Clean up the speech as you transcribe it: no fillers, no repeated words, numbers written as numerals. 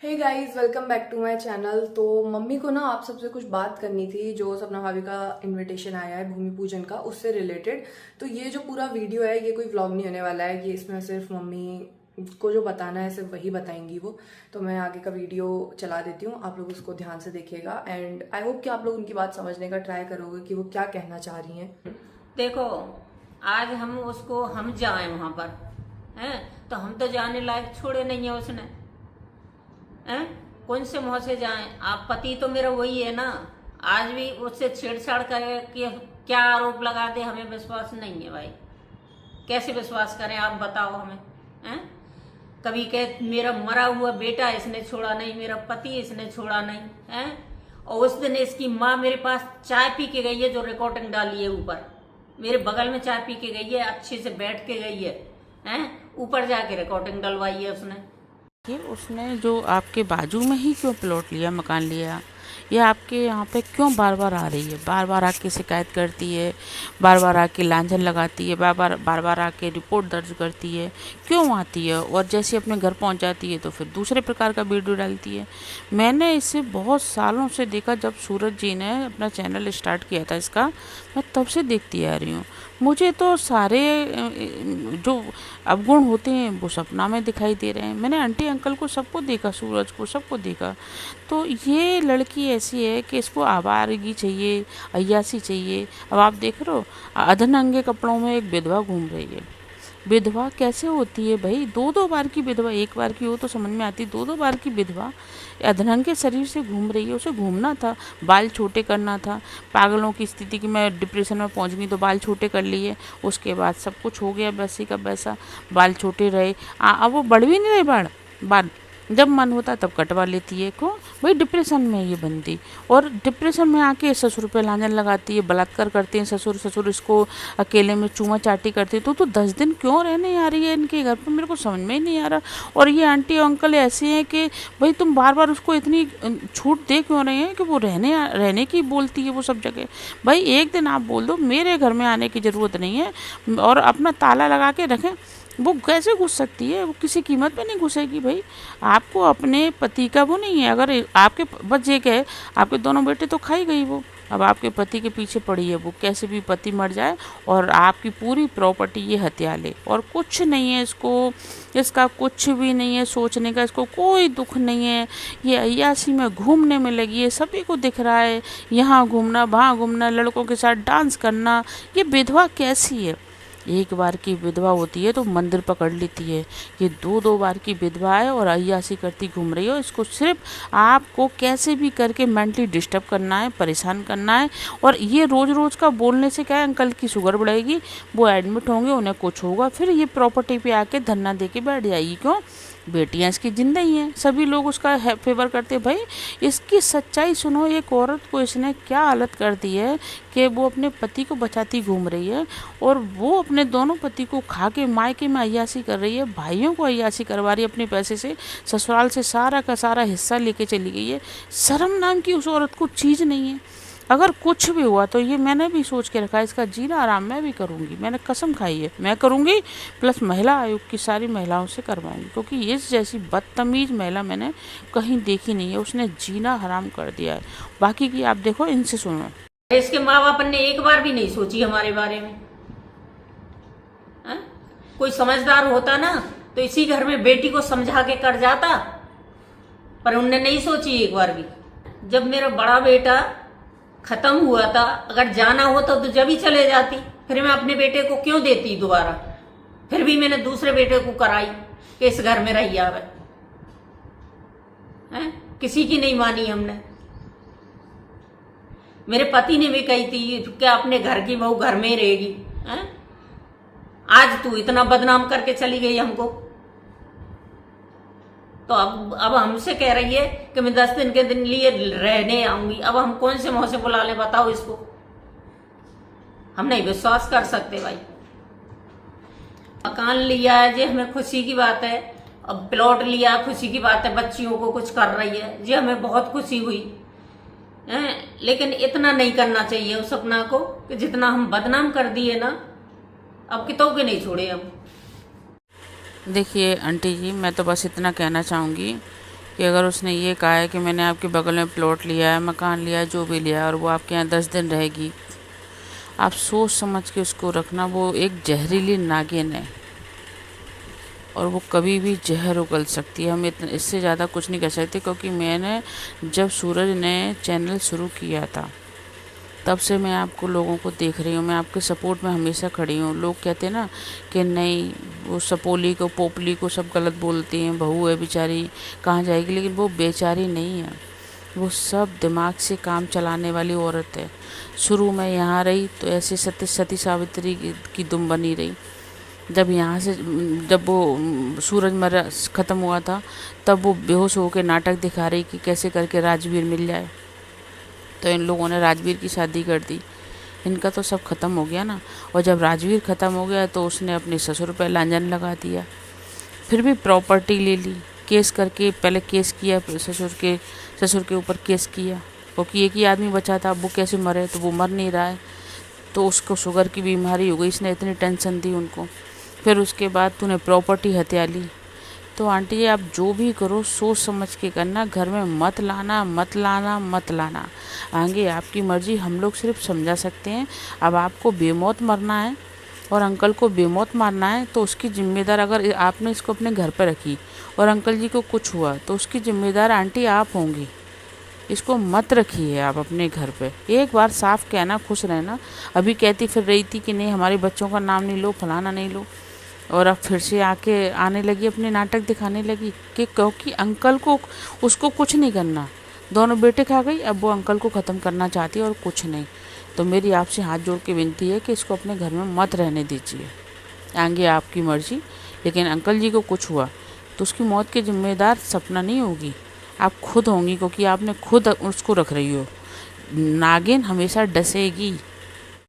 Hey guys, welcome back to my channel. तो mummy को ना आप सबसे कुछ बात करनी थी। जो सपना भाभी का इनविटेशन आया है भूमि पूजन का, उससे रिलेटेड। तो ये जो पूरा वीडियो है ये कोई व्लॉग नहीं होने वाला है। ये इसमें सिर्फ मम्मी को जो बताना है सिर्फ वही बताएंगी वो। तो मैं आगे का वीडियो चला देती हूँ, आप लोग उसको ध्यान से देखिएगा एंड आई होप कि आप लोग उनकी बात समझने का ट्राई करोगे कि वो क्या कहना चाह रही हैं। देखो, आज हम जाए वहां पर हैं तो हम तो जाने लायक छोड़े नहीं है उसने। हैं कौन से मुंह से जाए? आप पति तो मेरा वही है ना। आज भी उससे छेड़छाड़ करे कि क्या आरोप लगा दे, हमें विश्वास नहीं है भाई। कैसे विश्वास करें आप बताओ हमें? हैं कभी कहे मेरा मरा हुआ बेटा इसने छोड़ा नहीं, मेरा पति इसने छोड़ा नहीं है। और उस दिन इसकी माँ मेरे पास चाय पी के गई है, जो रिकॉर्डिंग डाली है ऊपर। मेरे बगल में चाय पी के गई है, अच्छे से बैठ के गई है। हैं ऊपर जाके रिकॉर्डिंग डलवाई है उसने। कि उसने जो आपके बाजू में ही क्यों प्लॉट लिया, मकान लिया, या आपके यहाँ पे क्यों बार बार आ रही है, बार बार आके शिकायत करती है, बार बार आके लांछन लगाती है, बार बार आके रिपोर्ट दर्ज करती है, क्यों आती है? और जैसे अपने घर पहुँच जाती है तो फिर दूसरे प्रकार का वीडियो डालती है। मैंने इसे बहुत सालों से देखा, जब सूरज जी ने अपना चैनल स्टार्ट किया था इसका, मैं तब से देखती आ रही हूँ। मुझे तो सारे जो अवगुण होते हैं वो सपना में दिखाई दे रहे हैं। मैंने आंटी अंकल को सबको देखा, सूरज को सबको देखा। तो ये लड़की ऐसी है कि इसको आवारगी चाहिए, अय्यासी चाहिए। अब आप देख रहे हो, अधनंगे कपड़ों में एक विधवा घूम रही है। विधवा कैसे होती है भाई? दो दो बार की विधवा, एक बार की हो तो समझ में आती, दो दो बार की विधवा अधरंग के शरीर से घूम रही है। उसे घूमना था, बाल छोटे करना था। पागलों की स्थिति कि मैं डिप्रेशन में पहुंच गई तो बाल छोटे कर लिए, उसके बाद सब कुछ हो गया वैसे का वैसा, बाल छोटे रहे। अब वो बढ़ भी नहीं रहे बाल, जब मन होता तब कटवा लेती है। क्यों भाई? डिप्रेशन में ये बनती, और डिप्रेशन में आके ससुर पे लांछन लगाती है, बलात्कार करते हैं ससुर इसको अकेले में चूमा चाटी करते हैं। तो 10 दिन क्यों रहने आ रही है इनके घर पर, मेरे को समझ में ही नहीं आ रहा। और ये आंटी अंकल ऐसे हैं कि भाई तुम बार बार उसको इतनी छूट दे क्यों रहे हैं कि वो रहने की बोलती है वो सब जगह। भाई एक दिन आप बोल दो मेरे घर में आने की ज़रूरत नहीं है और अपना ताला लगा के रखें। वो कैसे घुस सकती है? वो किसी कीमत पे नहीं घुसेगी भाई। आपको अपने पति का वो नहीं है। अगर आपके बस ये कहे आपके दोनों बेटे तो खाई गई वो, अब आपके पति के पीछे पड़ी है वो। कैसे भी पति मर जाए और आपकी पूरी प्रॉपर्टी ये हत्या ले, और कुछ नहीं है इसको, इसका कुछ भी नहीं है सोचने का, इसको कोई दुख नहीं है। ये अय्यासी में घूमने में लगी है, सभी को दिख रहा है, यहाँ घूमना वहाँ घूमना, लड़कों के साथ डांस करना। ये विधवा कैसी है? एक बार की विधवा होती है तो मंदिर पकड़ लेती है। ये दो दो बार की विधवा है और अय्यासी करती घूम रही हो। इसको सिर्फ आपको कैसे भी करके मेंटली डिस्टर्ब करना है, परेशान करना है। और ये रोज़ रोज़ का बोलने से क्या है, अंकल की शुगर बढ़ेगी, वो एडमिट होंगे, उन्हें कुछ होगा, फिर ये प्रॉपर्टी पे आके धरना दे के बैठ जाएगी। क्यों? बेटियां इसकी जिंदा ही हैं, सभी लोग उसका फेवर करते। भाई इसकी सच्चाई सुनो, एक औरत को इसने क्या हालत कर दी है कि वो अपने पति को बचाती घूम रही है, और वो अपने दोनों पति को खा के मायके में अय्यासी कर रही है, भाइयों को अय्यासी करवा रही है अपने पैसे से, ससुराल से सारा का सारा हिस्सा लेके चली गई है। शर्म नाम की उस औरत को चीज़ नहीं है। अगर कुछ भी हुआ तो ये मैंने भी सोच के रखा है, इसका जीना आराम मैं भी करूँगी, मैंने कसम खाई है मैं करूँगी, प्लस महिला आयोग की सारी महिलाओं से करवाऊँगी, क्योंकि इस जैसी बदतमीज़ महिला मैंने कहीं देखी नहीं है। उसने जीना हराम कर दिया है। बाकी की आप देखो, इनसे सुनो। इसके माँ बाप ने एक बार भी नहीं सोची हमारे बारे में। है? कोई समझदार होता ना तो इसी घर में बेटी को समझा के कर जाता, पर उनने नहीं सोची एक बार भी। जब मेरा बड़ा बेटा खत्म हुआ था, अगर जाना होता तो जब ही चले जाती, फिर मैं अपने बेटे को क्यों देती दोबारा? फिर भी मैंने दूसरे बेटे को कराई कि इस घर में रही आवे। किसी की नहीं मानी हमने। मेरे पति ने भी कही थी कि अपने घर की बहू घर में ही रहेगी। आज तू इतना बदनाम करके चली गई हमको, तो अब हमसे कह रही है कि मैं 10 दिन के दिन लिए रहने आऊंगी। अब हम कौन से मुंह से बुला ले बताओ इसको? हम नहीं विश्वास कर सकते भाई। मकान लिया है जी, हमें खुशी की बात है। अब प्लॉट लिया, खुशी की बात है, बच्चियों को कुछ कर रही है जी, हमें बहुत खुशी हुई है। लेकिन इतना नहीं करना चाहिए उस सपना को कि जितना हम बदनाम कर दिए ना, अब कितों के नहीं छोड़े हम। देखिए आंटी जी, मैं तो बस इतना कहना चाहूँगी कि अगर उसने ये कहा है कि मैंने आपके बगल में प्लॉट लिया है, मकान लिया है, जो भी लिया है, और वो आपके यहाँ 10 दिन रहेगी, आप सोच समझ के उसको रखना। वो एक जहरीली नागिन है और वो कभी भी जहर उगल सकती है। हम इतना इससे ज़्यादा कुछ नहीं कर सकते, क्योंकि मैंने जब सूरज ने चैनल शुरू किया था तब से मैं आपको लोगों को देख रही हूँ। मैं आपके सपोर्ट में हमेशा खड़ी हूँ। लोग कहते हैं ना कि नहीं, वो सपोली को पोपली को सब गलत बोलती हैं, बहू है बेचारी कहाँ जाएगी, लेकिन वो बेचारी नहीं है। वो सब दिमाग से काम चलाने वाली औरत है। शुरू में यहाँ रही तो ऐसे सती सावित्री की दुम बनी रही। जब यहाँ से जब वो सूरज मरा ख़त्म हुआ था, तब वो बेहोश होकर नाटक दिखा रही कि कैसे करके राजवीर मिल जाए। तो इन लोगों ने राजवीर की शादी कर दी। इनका तो सब ख़त्म हो गया ना। और जब राजवीर ख़त्म हो गया तो उसने अपने ससुर पे लांछन लगा दिया। फिर भी प्रॉपर्टी ले ली केस करके। पहले केस किया, ससुर के ऊपर केस किया, क्योंकि एक ही आदमी बचा था। अब वो कैसे मरे, तो वो मर नहीं रहा है, तो उसको शुगर की बीमारी हो गई। इसने इतनी टेंशन दी उनको। फिर उसके बाद तूने प्रॉपर्टी हत्या ली। तो आंटी जी, आप जो भी करो सोच समझ के करना। घर में मत लाना, मत लाना, मत लाना। आगे आपकी मर्जी, हम लोग सिर्फ समझा सकते हैं। अब आपको बेमौत मरना है और अंकल को बेमौत मारना है, तो उसकी जिम्मेदार, अगर आपने इसको अपने घर पर रखी और अंकल जी को कुछ हुआ तो उसकी जिम्मेदार आंटी आप होंगी। इसको मत रखिए आप अपने घर पे। एक बार साफ कहना, खुश रहना। अभी कहती फिर रही थी कि नहीं हमारे बच्चों का नाम नहीं लो, फलाना नहीं लो, और अब फिर से आने लगी, अपने नाटक दिखाने लगी कि क्योंकि अंकल को उसको कुछ नहीं करना। दोनों बेटे खा गई, अब वो अंकल को ख़त्म करना चाहती है और कुछ नहीं। तो मेरी आपसे हाथ जोड़ के विनती है कि इसको अपने घर में मत रहने दीजिए। आगे आपकी मर्जी, लेकिन अंकल जी को कुछ हुआ तो उसकी मौत की जिम्मेदार सपना नहीं होगी, आप खुद होंगी, क्योंकि आपने खुद उसको रख रही हो। नागिन हमेशा डसेगी।